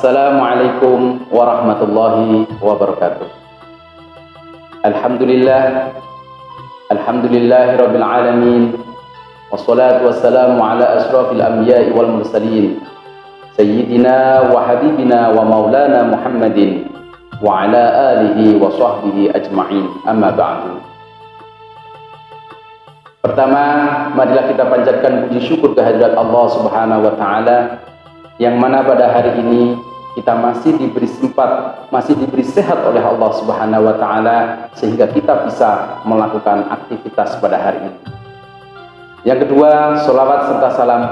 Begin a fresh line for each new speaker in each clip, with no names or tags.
Assalamualaikum warahmatullahi wabarakatuh. Alhamdulillahirabbil alamin. Wassalatu wassalamu ala asyrafil anbiya'i wal mursalin. Sayyidina wa habibina wa maulana Muhammadin wa ala alihi wa sahbihi ajma'in. Amma ba'du. Pertama, marilah kita panjatkan puji syukur kehadirat Allah Subhanahu wa taala yang mana pada hari ini kita masih diberi sempat, masih diberi sehat oleh Allah Subhanahu wa taala sehingga kita bisa melakukan aktivitas pada hari ini. Yang kedua, sholawat serta salam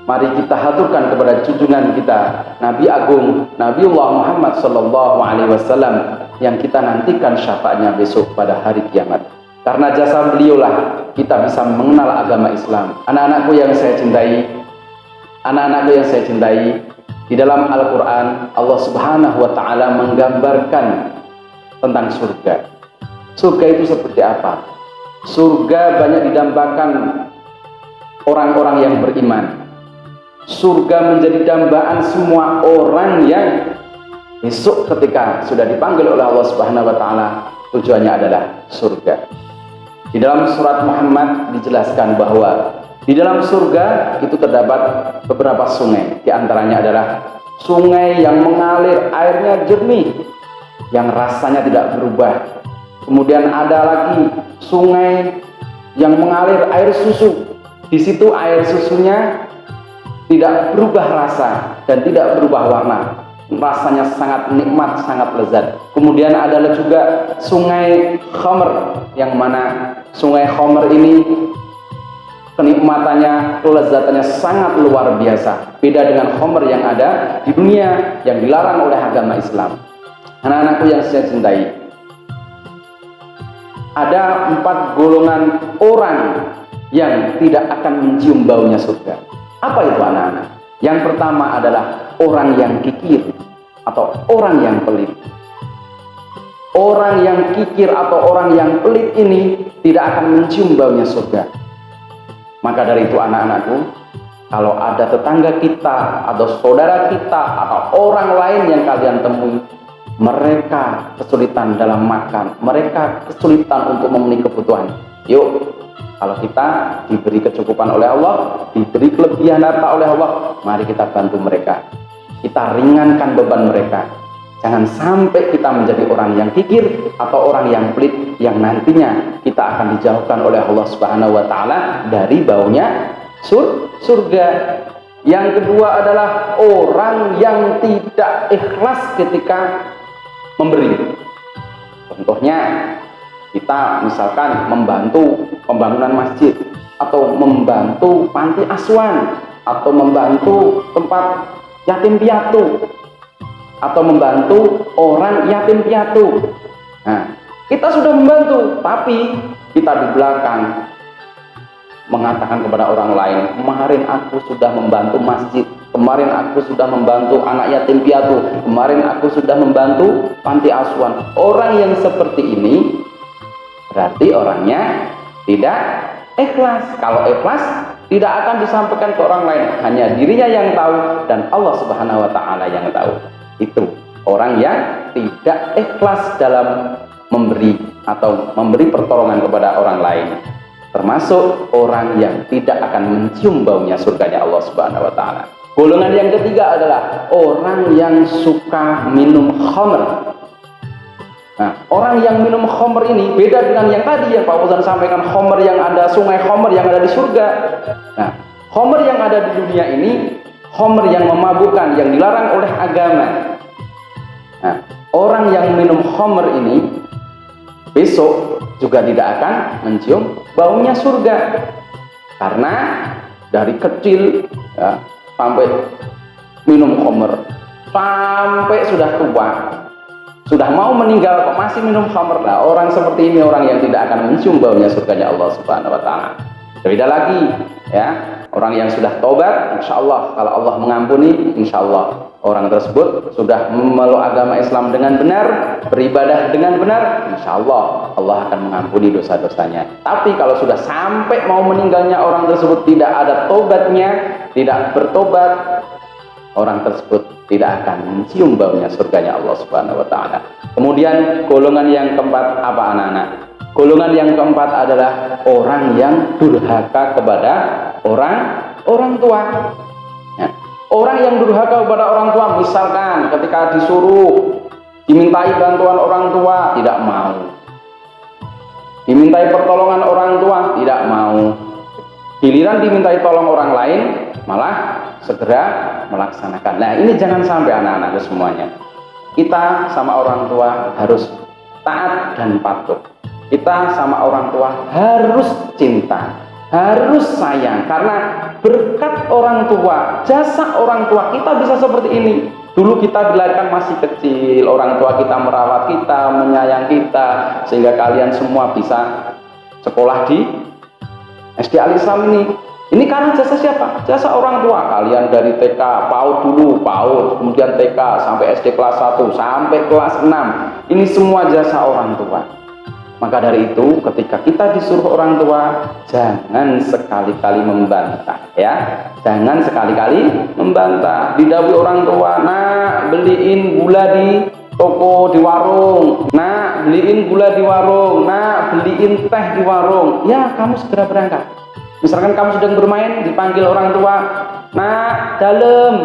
mari kita haturkan kepada junjungan kita Nabi Agung Nabiullah Muhammad sallallahu alaihi wasallam yang kita nantikan syafaatnya besok pada hari kiamat. Karena jasa beliaulah kita bisa mengenal agama Islam. Anak-anakku yang saya cintai, di dalam Al-Quran Allah Subhanahu wa ta'ala menggambarkan tentang surga. Surga itu seperti apa? Surga banyak didambakan orang-orang yang beriman. Surga menjadi dambaan semua orang yang besok ketika sudah dipanggil oleh Allah Subhanahu wa ta'ala tujuannya adalah surga. Di dalam surat Muhammad dijelaskan bahwa di dalam surga itu terdapat beberapa sungai. Di antaranya adalah sungai yang mengalir airnya jernih, yang rasanya tidak berubah. Kemudian ada lagi sungai yang mengalir air susu. Di situ air susunya tidak berubah rasa dan tidak berubah warna. Rasanya sangat nikmat, sangat lezat. Kemudian ada juga sungai khamr, yang mana sungai khamr ini kenikmatannya, kelezatannya sangat luar biasa. Beda dengan khamr yang ada di dunia yang dilarang oleh agama Islam. Anak-anakku yang saya cintai, ada 4 golongan orang yang tidak akan mencium baunya surga. Apa itu anak-anak? Yang pertama adalah orang yang kikir atau orang yang pelit. Orang yang kikir atau orang yang pelit ini tidak akan mencium baunya surga. Maka dari itu anak-anakku, kalau ada tetangga kita atau saudara kita atau orang lain yang kalian temui, mereka kesulitan dalam makan, mereka kesulitan untuk memenuhi kebutuhan, yuk, kalau kita diberi kecukupan oleh Allah, diberi kelebihan harta oleh Allah, mari kita bantu mereka, kita ringankan beban mereka. Jangan sampai kita menjadi orang yang kikir atau orang yang pelit yang nantinya kita akan dijauhkan oleh Allah Subhanahu wa taala dari baunya surga. Yang kedua adalah orang yang tidak ikhlas ketika memberi. Contohnya kita misalkan membantu pembangunan masjid atau membantu panti asuhan atau membantu tempat yatim piatu atau membantu orang yatim piatu. Nah, kita sudah membantu, tapi kita di belakang mengatakan kepada orang lain, kemarin aku sudah membantu masjid, kemarin aku sudah membantu anak yatim piatu, kemarin aku sudah membantu panti asuhan. Orang yang seperti ini berarti orangnya tidak ikhlas. Kalau ikhlas tidak akan disampaikan ke orang lain, hanya dirinya yang tahu dan Allah Subhanahu wa taala yang tahu. Itu orang yang tidak ikhlas dalam memberi atau memberi pertolongan kepada orang lain, termasuk orang yang tidak akan mencium baunya surganya Allah Subhanahu wa taala. Golongan yang ketiga adalah orang yang suka minum khamr. Nah, orang yang minum khamr ini beda dengan yang tadi yang Pak Fauzan sampaikan, khamr yang ada, sungai khamr yang ada di surga. Nah, khamr yang ada di dunia ini khamr yang memabukkan, yang dilarang oleh agama. Nah, orang yang minum khamr ini besok juga tidak akan mencium baunya surga, karena dari kecil ya, sampai minum khamr, sampai sudah tua, sudah mau meninggal kok masih minum khamr. Nah, orang seperti ini orang yang tidak akan mencium baunya surganya Allah Subhanahu wa taala. Beda lagi ya, orang yang sudah tobat, insya Allah kalau Allah mengampuni, insya Allah orang tersebut sudah memeluk agama Islam dengan benar, beribadah dengan benar, insya Allah Allah akan mengampuni dosa-dosanya. Tapi kalau sudah sampai mau meninggalnya orang tersebut tidak ada tobatnya, tidak bertobat, orang tersebut tidak akan mencium baunya surganya Allah Subhanahu wa taala. Kemudian golongan yang keempat apa anak-anak? Golongan yang keempat adalah orang yang durhaka kepada orang tua. Ya. Orang yang durhaka kepada orang tua, misalkan ketika disuruh dimintai bantuan orang tua tidak mau, dimintai pertolongan orang tua tidak mau, giliran dimintai tolong orang lain malah segera melaksanakan. Nah, ini jangan sampai anak-anakku semuanya. Kita sama orang tua harus taat dan patuh. Kita sama orang tua harus cinta, harus sayang, karena berkat orang tua, jasa orang tua kita bisa seperti ini. Dulu kita dilahirkan masih kecil, orang tua kita merawat kita, menyayang kita, sehingga kalian semua bisa sekolah di SD Al-Islam ini. Ini karena jasa siapa? Jasa orang tua. Kalian dari TK, PAUD dulu, PAUD, kemudian TK, sampai SD kelas 1, sampai kelas 6. Ini semua jasa orang tua. Maka dari itu, ketika kita disuruh orang tua, jangan sekali-kali membantah, ya. Jangan sekali-kali membantah. Didhawuhi orang tua, "Nak, beliin gula di toko, di warung. Nak, beliin gula di warung. Nak, beliin teh di warung." Ya, kamu segera berangkat. Misalkan kamu sedang bermain, dipanggil orang tua, "Nak, dalam."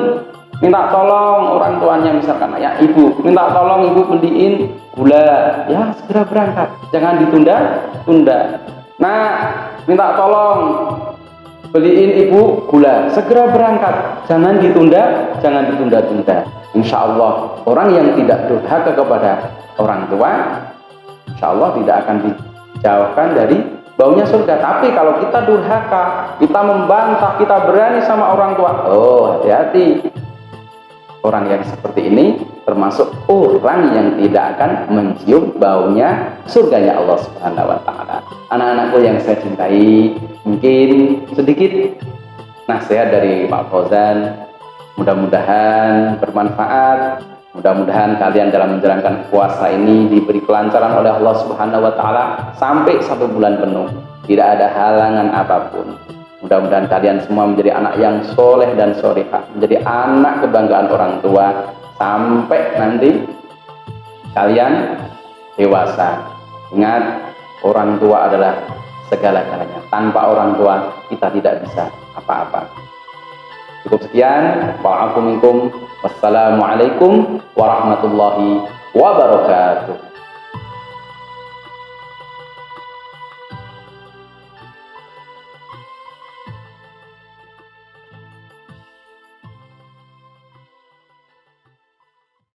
Minta tolong orang tuanya, misalkan ya ibu, minta tolong ibu beliin gula. Ya, segera berangkat, jangan ditunda-tunda. Nah, minta tolong beliin ibu gula, segera berangkat, jangan ditunda-tunda. Insya Allah orang yang tidak durhaka kepada orang tua, insya Allah tidak akan dijauhkan dari baunya surga. Tapi kalau kita durhaka, kita membantah, kita berani sama orang tua, oh hati-hati. Orang yang seperti ini termasuk orang yang tidak akan mencium baunya surganya Allah Subhanahu wa taala. Anak-anakku yang saya cintai, mungkin sedikit nasihat dari Pak Fauzan, mudah-mudahan bermanfaat. Mudah-mudahan kalian dalam menjalankan puasa ini diberi kelancaran oleh Allah Subhanahu wa taala sampai 1 bulan penuh. Tidak ada halangan apapun. Mudah-mudahan kalian semua menjadi anak yang soleh dan solehah, menjadi anak kebanggaan orang tua sampai nanti kalian dewasa. Ingat, orang tua adalah segala-galanya. Tanpa orang tua kita tidak bisa apa-apa. Cukup sekian. Wa'afu minkum. Wassalamualaikum warahmatullahi wabarakatuh.